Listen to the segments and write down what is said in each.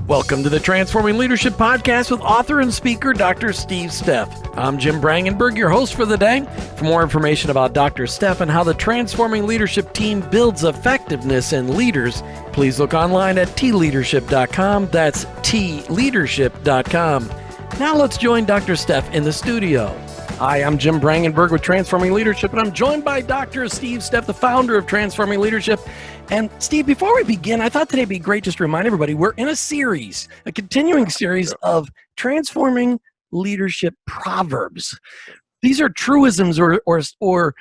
Welcome to the Transforming Leadership Podcast with author and speaker Dr. Steve Steff. I'm Jim Brangenberg, your host for the day. For more information about Dr. Steff and how the Transforming Leadership team builds effectiveness in leaders, please look online at tleadership.com. That's tleadership.com. Now let's join Dr. Steff in the studio. Hi, I'm Jim Brangenberg with Transforming Leadership, and I'm joined by Dr. Steve Steff, the founder of Transforming Leadership. And Steve, before we begin, I thought today'd be great just to remind everybody we're in a series, a continuing series of transforming leadership proverbs. These are truisms or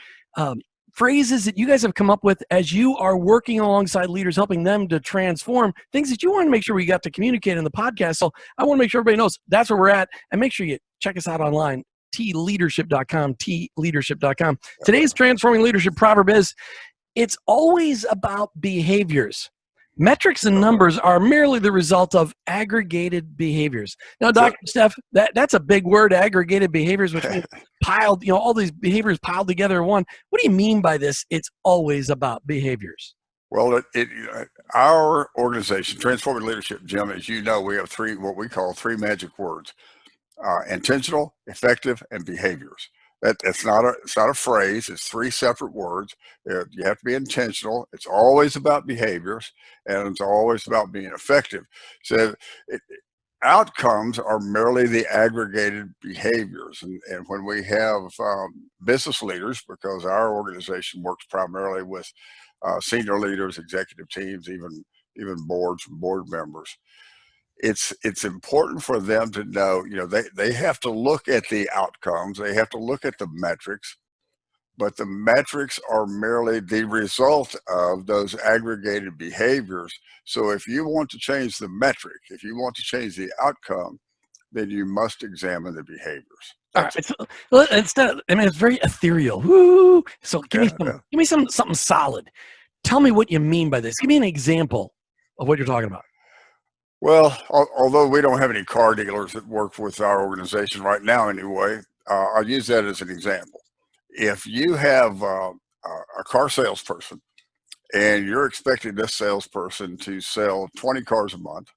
phrases that you guys have come up with as you are working alongside leaders, helping them to transform things that you want to make sure we got to communicate in the podcast. So I want to make sure everybody knows that's where we're at, and make sure you check us out online. tleadership.com, tleadership.com. Today's transforming leadership proverb is, it's always about behaviors. Metrics and numbers are merely the result of aggregated behaviors. Now, Dr. Steff, that's a big word, aggregated behaviors, which means piled, all these behaviors piled together in one. What do you mean by this? It's always about behaviors. Well, our organization, Transforming Leadership, Jim, as you know, we have what we call three magic words. Intentional, effective, and behaviors. It's not a phrase. It's three separate words. You have to be intentional. It's always about behaviors, and it's always about being effective. So outcomes are merely the aggregated behaviors. And when we have business leaders, because our organization works primarily with senior leaders, executive teams, even boards and board members, it's important for them to know, they have to look at the outcomes, they have to look at the metrics, but the metrics are merely the result of those aggregated behaviors. So if you want to change the metric, if you want to change the outcome, then you must examine the behaviors. All right. It's very ethereal. Woo! So give me something solid. Tell me what you mean by this. Give me an example of what you're talking about. Well, although we don't have any car dealers that work with our organization right now anyway, I'll use that as an example. If you have a car salesperson and you're expecting this salesperson to sell 20 cars a month,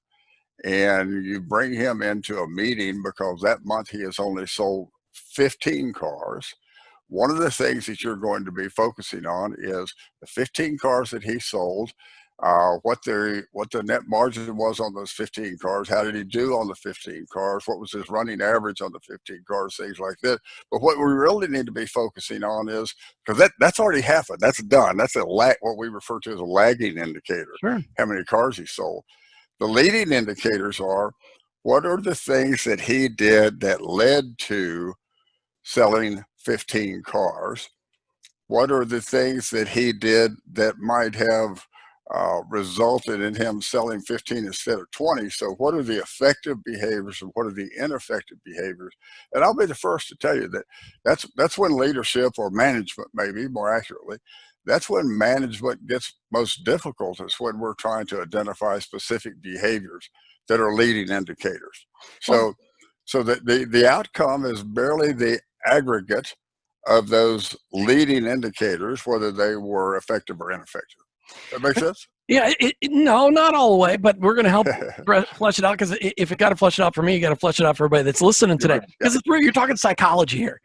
and you bring him into a meeting because that month he has only sold 15 cars, one of the things that you're going to be focusing on is the 15 cars that he sold, what the net margin was on those 15 cars, how did he do on the 15 cars, what was his running average on the 15 cars, things like that. But what we really need to be focusing on is, because that's already happened, that's done, that's what we refer to as a lagging indicator. Sure. How many cars he sold. The leading indicators are, what are the things that he did that led to selling 15 cars? What are the things that he did that might have resulted in him selling 15 instead of 20? So what are the effective behaviors and what are the ineffective behaviors? And I'll be the first to tell you that that's when leadership, or management maybe more accurately, that's when management gets most difficult, is when we're trying to identify specific behaviors that are leading indicators. So the outcome is barely the aggregate of those leading indicators, whether they were effective or ineffective. That makes sense? Yeah, no, not all the way, but we're going to help flesh it out, because if it got to flesh it out for me, you got to flesh it out for everybody that's listening today. Because you're talking psychology here,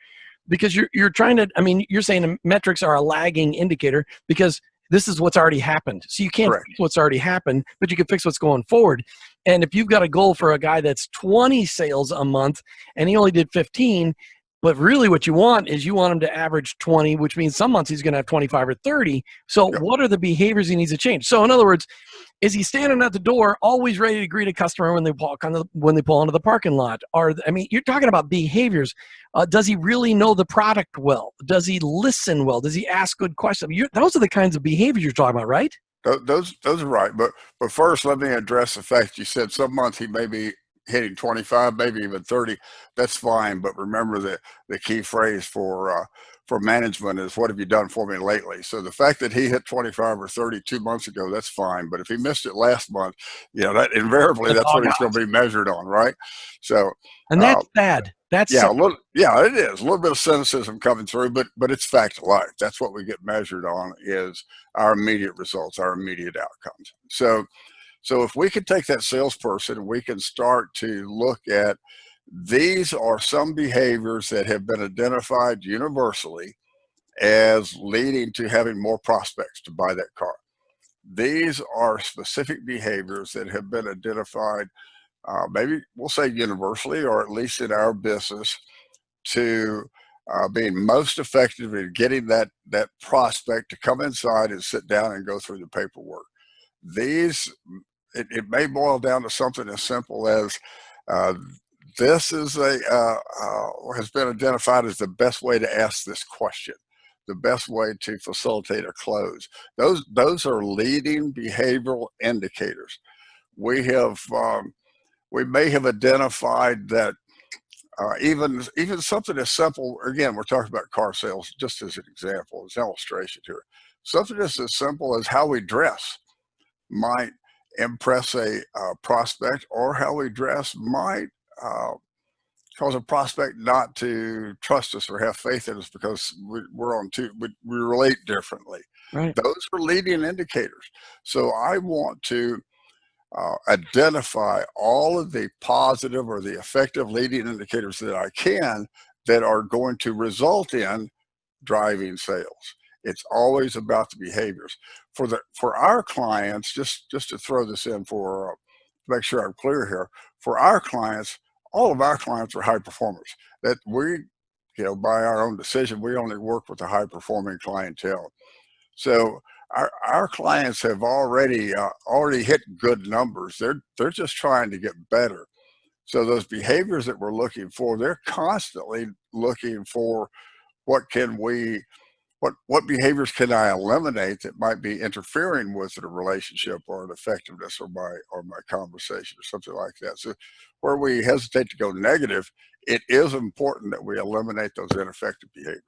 because you're trying to, you're saying the metrics are a lagging indicator because this is what's already happened. So you can't fix what's already happened, but you can fix what's going forward. And if you've got a goal for a guy that's 20 sales a month and he only did 15, but really what you want is you want him to average 20, which means some months he's going to have 25 or 30. So what are the behaviors he needs to change? So in other words, is he standing at the door always ready to greet a customer when they pull into the parking lot? You're talking about behaviors. Does he really know the product well? Does he listen well? Does he ask good questions? Those are the kinds of behaviors you're talking about, right? Those are right. But first, let me address the fact you said some months he may be hitting 25, maybe even 30. That's fine. But remember the key phrase for management is, what have you done for me lately? So the fact that he hit 25 or 30 2 months ago, that's fine. But if he missed it last month, that invariably that's what he's going to be measured on, right? So, and that's bad. That's it is a little bit of cynicism coming through, but it's fact of life. That's what we get measured on, is our immediate results, our immediate outcomes. So So if we can take that salesperson and we can start to look at, these are some behaviors that have been identified universally as leading to having more prospects to buy that car. These are specific behaviors that have been identified, maybe we'll say universally, or at least in our business, to being most effective in getting that prospect to come inside and sit down and go through the paperwork. These, it may boil down to something as simple as, uh, this is has been identified as the best way to ask this question, the best way to facilitate a close. Those are leading behavioral indicators. We have we may have identified that, even something as simple. Again, we're talking about car sales, just as an example, as an illustration here. Something just as simple as how we dress might impress a prospect, or how we dress might cause a prospect not to trust us or have faith in us, because we're on two, we relate differently. Right. Those are leading indicators. So I want to identify all of the positive or the effective leading indicators that I can, that are going to result in driving sales. It's always about the behaviors. For our clients, just to throw this in for to make sure I'm clear here, for our clients, all of our clients are high performers. That we, by our own decision, we only work with a high performing clientele. So our clients have already hit good numbers. They're just trying to get better. So those behaviors that we're looking for, they're constantly looking for, what can we, what behaviors can I eliminate that might be interfering with the relationship or an effectiveness or my conversation or something like that. So where we hesitate to go negative, it is important that we eliminate those ineffective behaviors.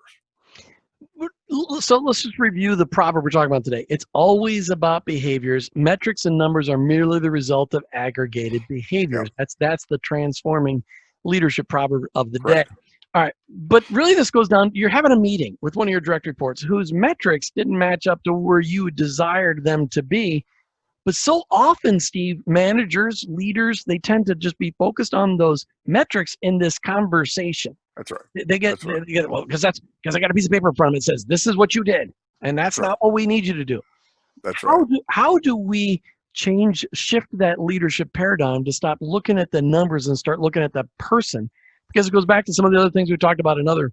So let's just review the proverb we're talking about today. It's always about behaviors. Metrics and numbers are merely the result of aggregated behaviors. Yep. That's the transforming leadership proverb of the day. Correct. All right. But really, this goes down, you're having a meeting with one of your direct reports whose metrics didn't match up to where you desired them to be. But so often, Steve, managers, leaders, they tend to just be focused on those metrics in this conversation. That's right. They get well, because I got a piece of paper in front of me that says this is what you did, and that's right. not what we need you to do. That's right. How do we shift that leadership paradigm to stop looking at the numbers and start looking at the person? Because it goes back to some of the other things we talked about in other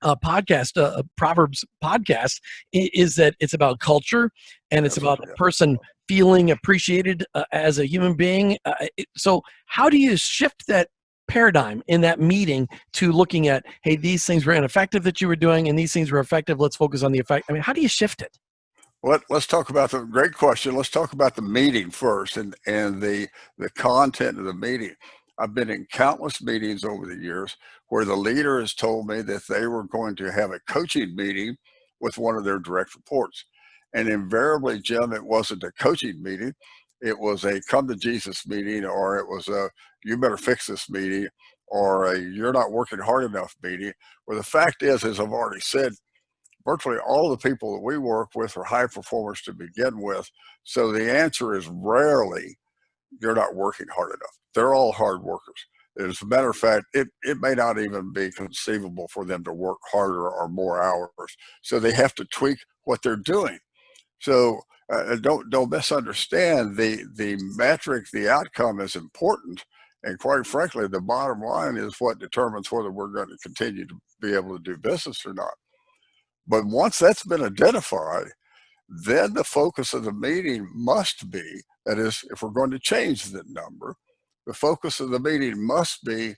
podcast, Proverbs podcast, is that it's about culture, and it's about the person feeling appreciated as a human being. So how do you shift that paradigm in that meeting to looking at, hey, these things were ineffective that you were doing, and these things were effective. Let's focus on the effect. I mean, how do you shift it? Let's talk about the great question. Let's talk about the meeting first, and the content of the meeting. I've been in countless meetings over the years where the leader has told me that they were going to have a coaching meeting with one of their direct reports. And invariably, Jim, it wasn't a coaching meeting. It was a come to Jesus meeting, or it was a you better fix this meeting, or a you're not working hard enough meeting. Where the fact is, as I've already said, virtually all the people that we work with are high performers to begin with. So the answer is rarely, you're not working hard enough. They're all hard workers. As a matter of fact, it may not even be conceivable for them to work harder or more hours. So they have to tweak what they're doing. So don't misunderstand the metric. The outcome is important, and quite frankly, the bottom line is what determines whether we're going to continue to be able to do business or not. But once that's been identified, then the focus of the meeting must be, that is, if we're going to change the number, the focus of the meeting must be,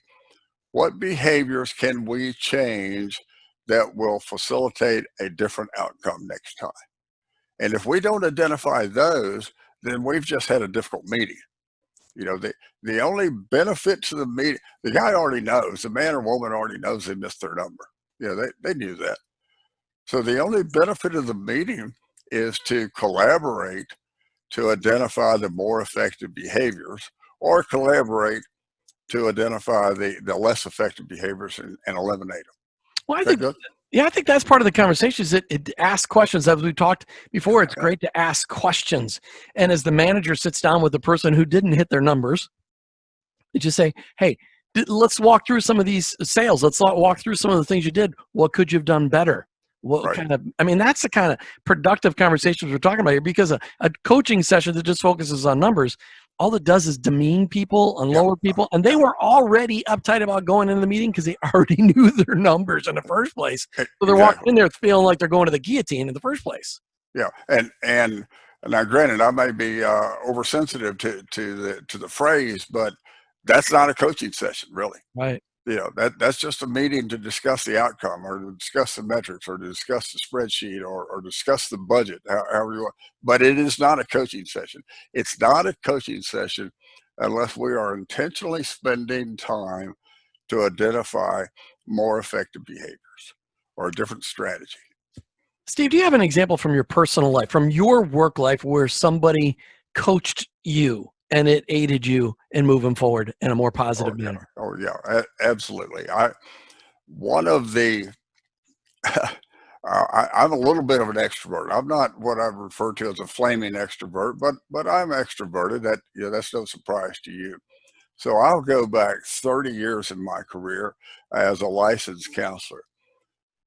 what behaviors can we change that will facilitate a different outcome next time? And if we don't identify those, then we've just had a difficult meeting. The only benefit to the meeting, the guy already knows, the man or woman already knows they missed their number. They knew that. So the only benefit of the meeting is to collaborate to identify the more effective behaviors, or collaborate to identify the less effective behaviors and eliminate them. Well, Is that good? Yeah, I think that's part of the conversation is it ask questions. As we talked before, it's great to ask questions. And as the manager sits down with the person who didn't hit their numbers, you just say, hey, let's walk through some of these sales. Let's walk through some of the things you did. What could you have done better? What Right. kind of, I mean, that's the kind of productive conversations we're talking about here because a coaching session that just focuses on numbers, all it does is demean people and Yeah. lower people. And they were already uptight about going into the meeting because they already knew their numbers in the first place. So they're walking Exactly. in there feeling like they're going to the guillotine in the first place. Yeah. And now, granted, I may be oversensitive to the phrase, but that's not a coaching session, really. Right. That's just a meeting to discuss the outcome or to discuss the metrics or to discuss the spreadsheet or discuss the budget, however you want. But it is not a coaching session. It's not a coaching session unless we are intentionally spending time to identify more effective behaviors or a different strategy. Steve, do you have an example from your personal life, from your work life, where somebody coached you and it aided you in moving forward in a more Oh positive yeah, manner? oh yeah, absolutely. One of the I'm a little bit of an extrovert. I'm not what I refer to as a flaming extrovert, but I'm extroverted. That's no surprise to you. So I'll go back 30 years in my career as a licensed counselor.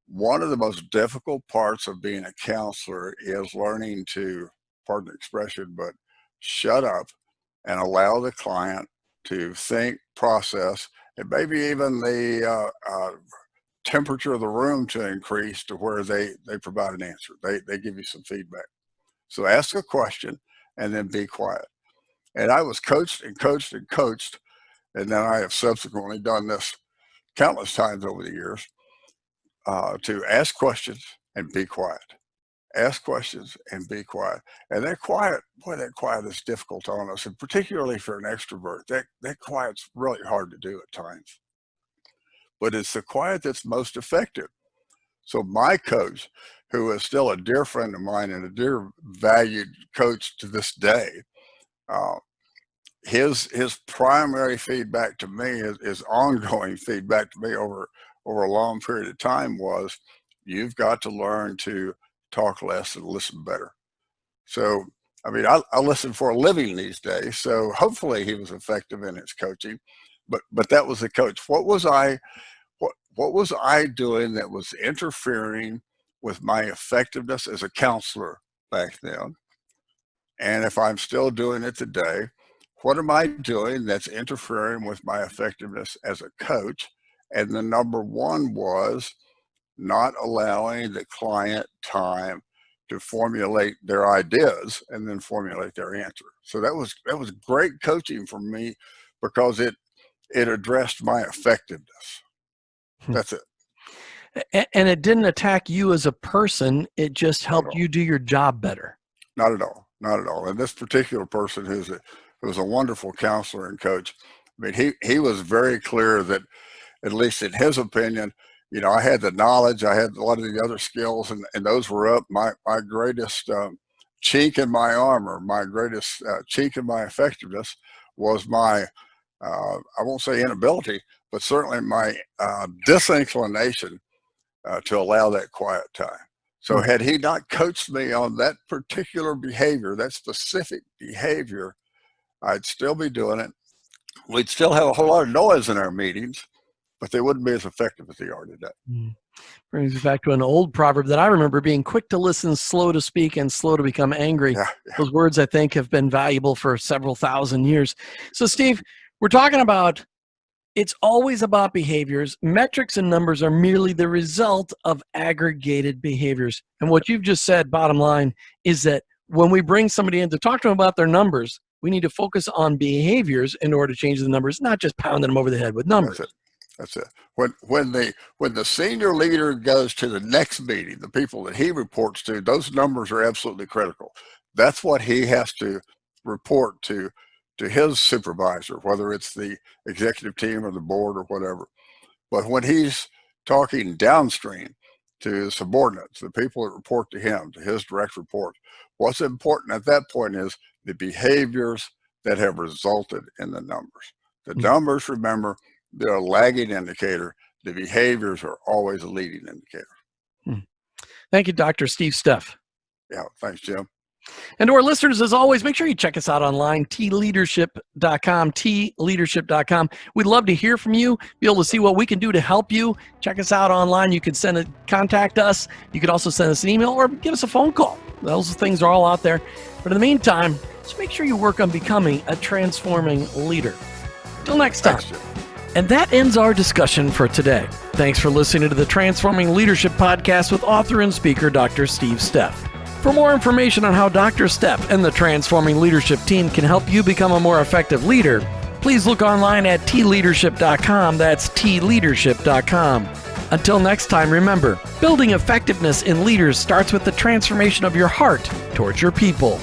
One of the most difficult parts of being a counselor is learning to, pardon the expression, but shut up and allow the client to think, process, and maybe even the temperature of the room to increase to where they provide an answer. They give you some feedback. So ask a question and then be quiet. And I was coached and coached and coached, and then I have subsequently done this countless times over the years to ask questions and be quiet. Ask questions and be quiet. And that quiet, boy, that quiet is difficult on us, and particularly for an extrovert, that quiet's really hard to do at times. But it's the quiet that's most effective. So my coach, who is still a dear friend of mine and a dear valued coach to this day, uh, his primary feedback to me is ongoing feedback to me over a long period of time was, you've got to learn to talk less and listen better. So, I mean, I listen for a living these days. So hopefully he was effective in his coaching, but that was the coach. What was I doing that was interfering with my effectiveness as a counselor back then? And if I'm still doing it today, what am I doing that's interfering with my effectiveness as a coach? And the number one was not allowing the client time to formulate their ideas and then formulate their answer. So that was great coaching for me because it addressed my effectiveness. Hmm. That's it. And it didn't attack you as a person. It just Not at helped all. you do your job better. Not at all. Not at all. And this particular person who's a wonderful counselor and coach, I mean, he was very clear that, at least in his opinion, I had the knowledge, I had a lot of the other skills, and those were up. My greatest chink in my armor, my greatest chink in my effectiveness was my, I won't say inability, but certainly my disinclination to allow that quiet time. So Hmm. had he not coached me on that particular behavior, that specific behavior, I'd still be doing it. We'd still have a whole lot of noise in our meetings, but they wouldn't be as effective as they are today. Hmm. Brings me back to an old proverb that I remember: being quick to listen, slow to speak, and slow to become angry. Yeah, Those words, I think, have been valuable for several thousand years. So, Steve, we're talking about it's always about behaviors. Metrics and numbers are merely the result of aggregated behaviors. And what you've just said, bottom line, is that when we bring somebody in to talk to them about their numbers, we need to focus on behaviors in order to change the numbers, not just pounding them over the head with that's numbers. it. That's it. When the senior leader goes to the next meeting, the people that he reports to, those numbers are absolutely critical. That's what he has to report to his supervisor, whether it's the executive team or the board or whatever. But when he's talking downstream to his subordinates, the people that report to him, to his direct reports, what's important at that point is the behaviors that have resulted in the numbers. The Mm. numbers, remember, they're a lagging indicator. The behaviors are always a leading indicator. Thank you, Dr. Steve Steff. Yeah, thanks, Jim. And to our listeners, as always, make sure you check us out online, tleadership.com, tleadership.com. We'd love to hear from you, be able to see what we can do to help you. Check us out online. You can contact us. You can also send us an email or give us a phone call. Those things are all out there. But in the meantime, just make sure you work on becoming a transforming leader. Till next time. Thanks, Jim. And that ends our discussion for today. Thanks for listening to the Transforming Leadership Podcast with author and speaker, Dr. Steve Steff. For more information on how Dr. Steff and the Transforming Leadership team can help you become a more effective leader, please look online at tleadership.com. That's tleadership.com. Until next time, remember, building effectiveness in leaders starts with the transformation of your heart towards your people.